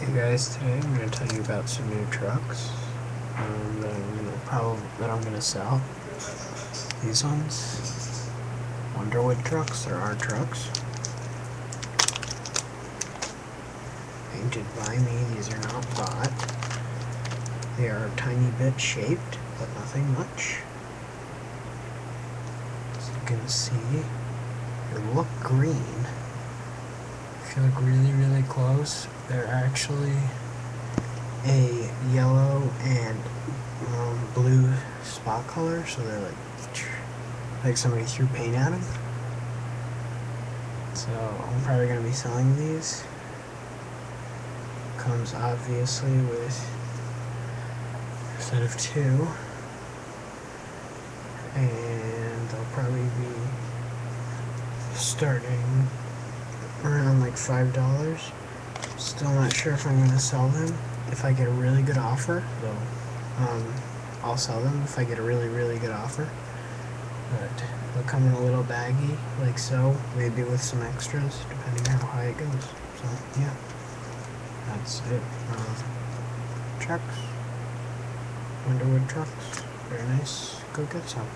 Hey guys, today I'm going to tell you about some new trucks that I'm gonna sell. These ones, Wonderwood trucks. They're our trucks, painted by me. These are not bought. They are a tiny bit shaped, but nothing much. As you can see, they look green. If you look really close, they're actually a yellow and blue spot color, so they're like somebody threw paint at them. So I'm probably going to be selling these. Comes obviously with a set of 2, and they'll probably be starting around like $5. Still not sure if I'm going to sell them. If I get a really good offer, though, I'll sell them if I get a really good offer. But they'll come in a little baggie, like so, maybe with some extras, depending on how high it goes. So, yeah. That's it. Trucks. Wonderwood trucks. Very nice. Go get some.